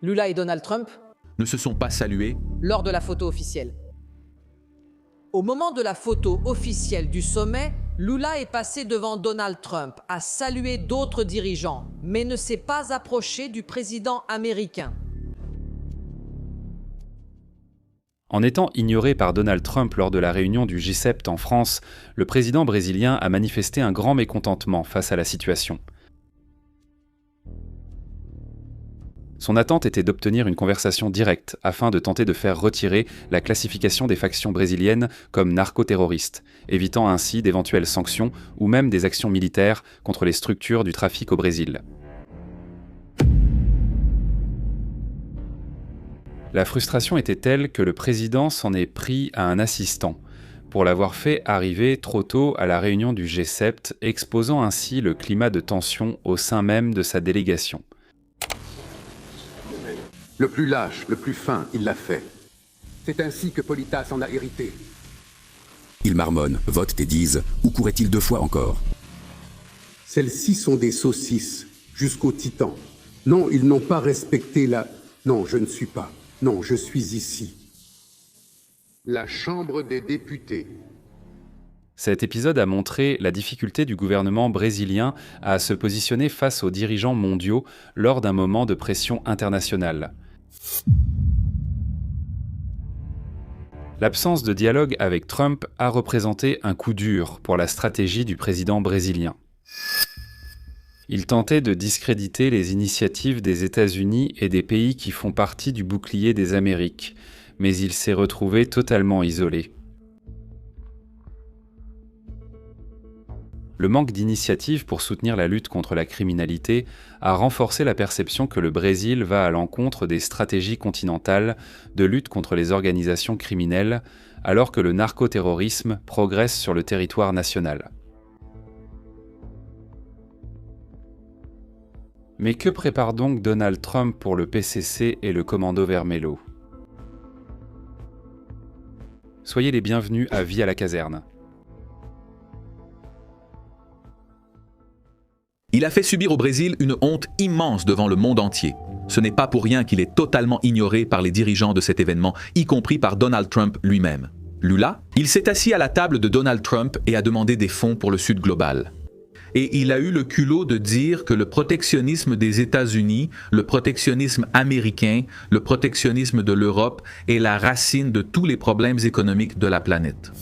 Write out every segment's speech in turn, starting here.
Lula et Donald Trump ne se sont pas salués lors de la photo officielle. Au moment de la photo officielle du sommet, Lula est passé devant Donald Trump, a salué d'autres dirigeants, mais ne s'est pas approché du président américain. En étant ignoré par Donald Trump lors de la réunion du G7 en France, le président brésilien a manifesté un grand mécontentement face à la situation. Son attente était d'obtenir une conversation directe afin de tenter de faire retirer la classification des factions brésiliennes comme narcoterroristes, évitant ainsi d'éventuelles sanctions ou même des actions militaires contre les structures du trafic au Brésil. La frustration était telle que le président s'en est pris à un assistant, pour l'avoir fait arriver trop tôt à la réunion du G7, exposant ainsi le climat de tension au sein même de sa délégation. Le plus lâche, le plus fin, il l'a fait. C'est ainsi que Politas en a hérité. Ils marmonnent, votent et disent « Où couraient-ils 2 fois encore ?» Celles-ci sont des saucisses, jusqu'au titan. Non, ils n'ont pas respecté la... Non, je ne suis pas. Non, je suis ici. La Chambre des députés. Cet épisode a montré la difficulté du gouvernement brésilien à se positionner face aux dirigeants mondiaux lors d'un moment de pression internationale. L'absence de dialogue avec Trump a représenté un coup dur pour la stratégie du président brésilien. Il tentait de discréditer les initiatives des États-Unis et des pays qui font partie du bouclier des Amériques, mais il s'est retrouvé totalement isolé. Le manque d'initiative pour soutenir la lutte contre la criminalité a renforcé la perception que le Brésil va à l'encontre des stratégies continentales de lutte contre les organisations criminelles, alors que le narcoterrorisme progresse sur le territoire national. Mais que prépare donc Donald Trump pour le PCC et le Commando Vermelho ? Soyez les bienvenus à Vie à la caserne. Il a fait subir au Brésil une honte immense devant le monde entier. Ce n'est pas pour rien qu'il est totalement ignoré par les dirigeants de cet événement, y compris par Donald Trump lui-même. Lula, il s'est assis à la table de Donald Trump et a demandé des fonds pour le Sud global. Et il a eu le culot de dire que le protectionnisme des États-Unis, le protectionnisme américain, le protectionnisme de l'Europe est la racine de tous les problèmes économiques de la planète.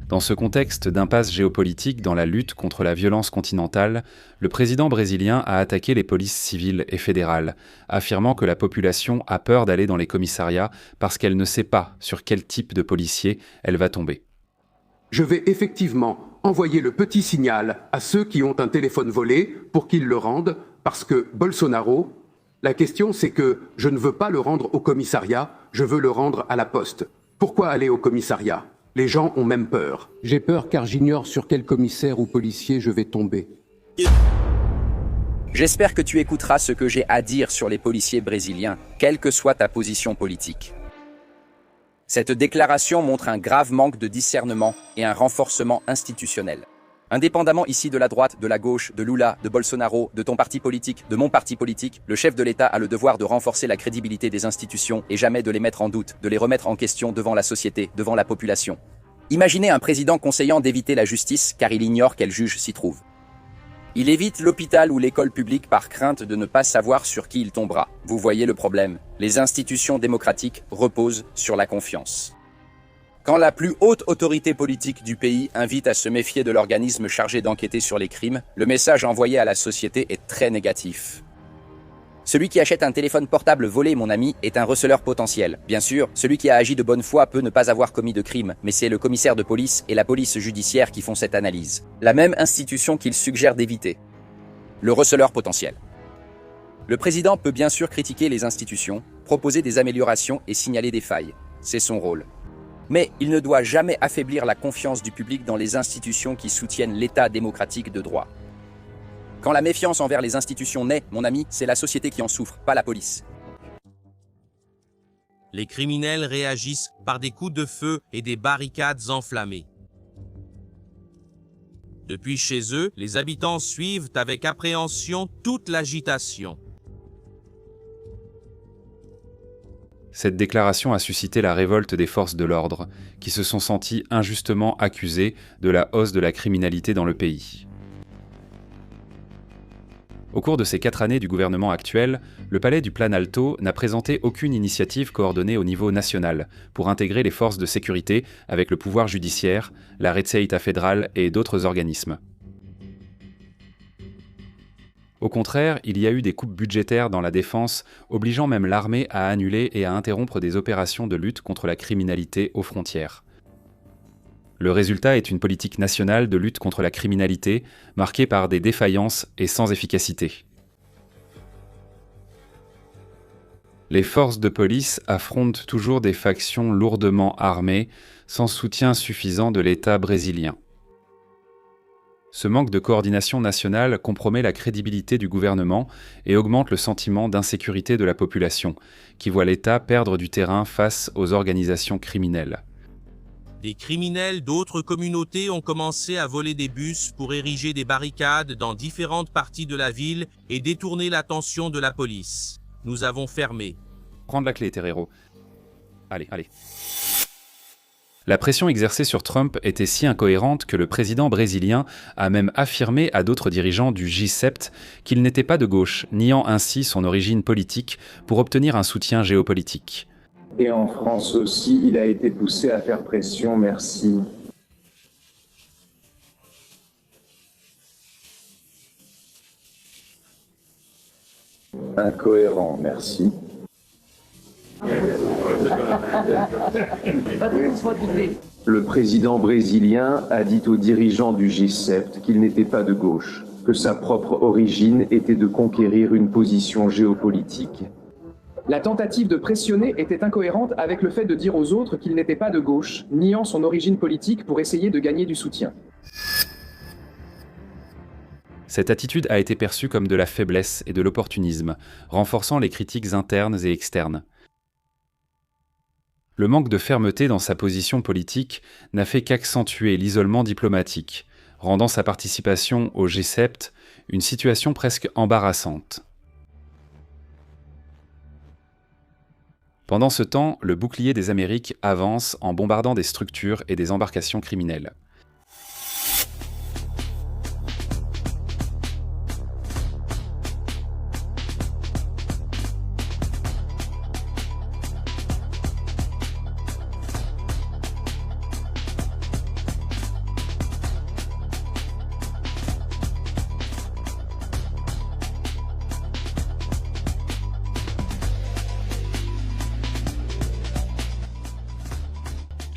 Dans ce contexte d'impasse géopolitique dans la lutte contre la violence continentale, le président brésilien a attaqué les polices civiles et fédérales, affirmant que la population a peur d'aller dans les commissariats parce qu'elle ne sait pas sur quel type de policier elle va tomber. Je vais effectivement envoyer le petit signal à ceux qui ont un téléphone volé pour qu'ils le rendent, parce que Bolsonaro, la question c'est que je ne veux pas le rendre au commissariat, je veux le rendre à la poste. Pourquoi aller au commissariat ? Les gens ont même peur. J'ai peur car j'ignore sur quel commissaire ou policier je vais tomber. J'espère que tu écouteras ce que j'ai à dire sur les policiers brésiliens, quelle que soit ta position politique. Cette déclaration montre un grave manque de discernement et un renforcement institutionnel. Indépendamment ici de la droite, de la gauche, de Lula, de Bolsonaro, de ton parti politique, de mon parti politique, le chef de l'État a le devoir de renforcer la crédibilité des institutions et jamais de les mettre en doute, de les remettre en question devant la société, devant la population. Imaginez un président conseillant d'éviter la justice car il ignore quel juge s'y trouve. Il évite l'hôpital ou l'école publique par crainte de ne pas savoir sur qui il tombera. Vous voyez le problème. Les institutions démocratiques reposent sur la confiance. Quand la plus haute autorité politique du pays invite à se méfier de l'organisme chargé d'enquêter sur les crimes, le message envoyé à la société est très négatif. Celui qui achète un téléphone portable volé, mon ami, est un receleur potentiel. Bien sûr, celui qui a agi de bonne foi peut ne pas avoir commis de crime, mais c'est le commissaire de police et la police judiciaire qui font cette analyse. La même institution qu'il suggère d'éviter. Le receleur potentiel. Le président peut bien sûr critiquer les institutions, proposer des améliorations et signaler des failles. C'est son rôle. Mais il ne doit jamais affaiblir la confiance du public dans les institutions qui soutiennent l'État démocratique de droit. Quand la méfiance envers les institutions naît, mon ami, c'est la société qui en souffre, pas la police. Les criminels réagissent par des coups de feu et des barricades enflammées. Depuis chez eux, les habitants suivent avec appréhension toute l'agitation. Cette déclaration a suscité la révolte des forces de l'ordre, qui se sont senties injustement accusées de la hausse de la criminalité dans le pays. Au cours de ces 4 années du gouvernement actuel, le palais du Planalto n'a présenté aucune initiative coordonnée au niveau national pour intégrer les forces de sécurité avec le pouvoir judiciaire, la Receita fédérale et d'autres organismes. Au contraire, il y a eu des coupes budgétaires dans la défense, obligeant même l'armée à annuler et à interrompre des opérations de lutte contre la criminalité aux frontières. Le résultat est une politique nationale de lutte contre la criminalité, marquée par des défaillances et sans efficacité. Les forces de police affrontent toujours des factions lourdement armées, sans soutien suffisant de l'État brésilien. Ce manque de coordination nationale compromet la crédibilité du gouvernement et augmente le sentiment d'insécurité de la population, qui voit l'État perdre du terrain face aux organisations criminelles. Des criminels d'autres communautés ont commencé à voler des bus pour ériger des barricades dans différentes parties de la ville et détourner l'attention de la police. Nous avons fermé. Prendre la clé, Terrero. Allez. La pression exercée sur Trump était si incohérente que le président brésilien a même affirmé à d'autres dirigeants du G7 qu'il n'était pas de gauche, niant ainsi son origine politique pour obtenir un soutien géopolitique. Et en France aussi, il a été poussé à faire pression, merci. Incohérent, merci. Le président brésilien a dit aux dirigeants du G7 qu'il n'était pas de gauche, que sa propre origine était de conquérir une position géopolitique. La tentative de pressionner était incohérente avec le fait de dire aux autres qu'il n'était pas de gauche, niant son origine politique pour essayer de gagner du soutien. Cette attitude a été perçue comme de la faiblesse et de l'opportunisme, renforçant les critiques internes et externes. Le manque de fermeté dans sa position politique n'a fait qu'accentuer l'isolement diplomatique, rendant sa participation au G7 une situation presque embarrassante. Pendant ce temps, le bouclier des Amériques avance en bombardant des structures et des embarcations criminelles.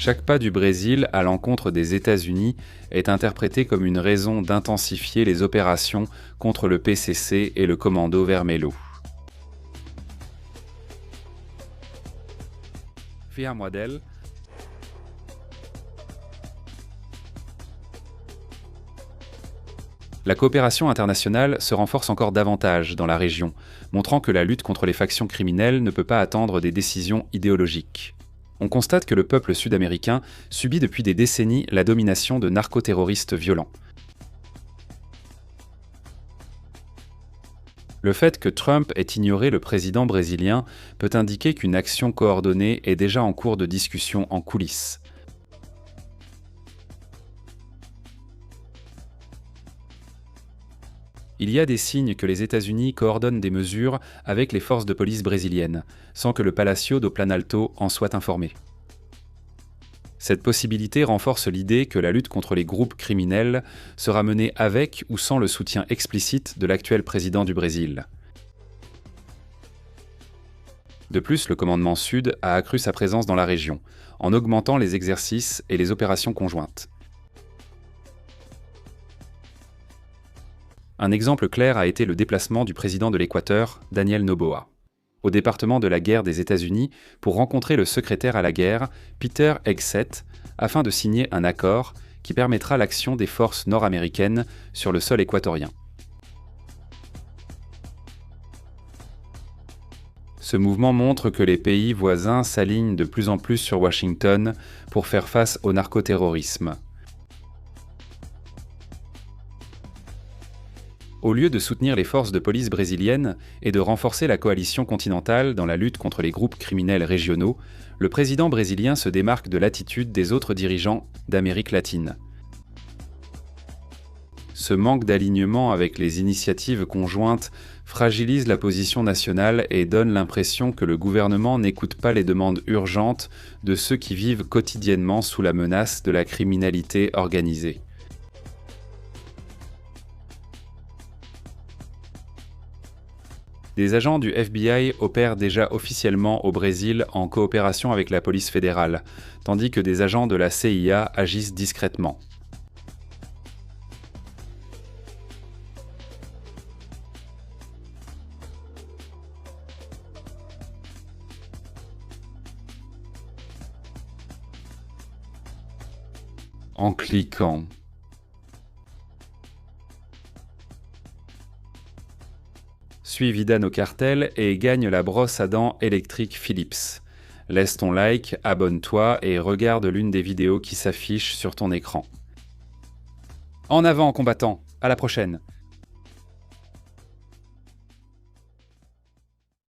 Chaque pas du Brésil à l'encontre des États-Unis est interprété comme une raison d'intensifier les opérations contre le PCC et le Commando Vermelho. Fia Model. La coopération internationale se renforce encore davantage dans la région, montrant que la lutte contre les factions criminelles ne peut pas attendre des décisions idéologiques. On constate que le peuple sud-américain subit depuis des décennies la domination de narcoterroristes violents. Le fait que Trump ait ignoré le président brésilien peut indiquer qu'une action coordonnée est déjà en cours de discussion en coulisses. Il y a des signes que les États-Unis coordonnent des mesures avec les forces de police brésiliennes, sans que le Palácio do Planalto en soit informé. Cette possibilité renforce l'idée que la lutte contre les groupes criminels sera menée avec ou sans le soutien explicite de l'actuel président du Brésil. De plus, le commandement Sud a accru sa présence dans la région, en augmentant les exercices et les opérations conjointes. Un exemple clair a été le déplacement du président de l'Équateur, Daniel Noboa, au département de la guerre des États-Unis pour rencontrer le secrétaire à la guerre, Peter Hegseth, afin de signer un accord qui permettra l'action des forces nord-américaines sur le sol équatorien. Ce mouvement montre que les pays voisins s'alignent de plus en plus sur Washington pour faire face au narcoterrorisme. Au lieu de soutenir les forces de police brésiliennes et de renforcer la coalition continentale dans la lutte contre les groupes criminels régionaux, le président brésilien se démarque de l'attitude des autres dirigeants d'Amérique latine. Ce manque d'alignement avec les initiatives conjointes fragilise la position nationale et donne l'impression que le gouvernement n'écoute pas les demandes urgentes de ceux qui vivent quotidiennement sous la menace de la criminalité organisée. Des agents du FBI opèrent déjà officiellement au Brésil en coopération avec la police fédérale, tandis que des agents de la CIA agissent discrètement. En cliquant. Suis Vidane au cartel et gagne la brosse à dents électrique Philips. Laisse ton like, abonne-toi et regarde l'une des vidéos qui s'affichent sur ton écran. En avant, combattant! À la prochaine!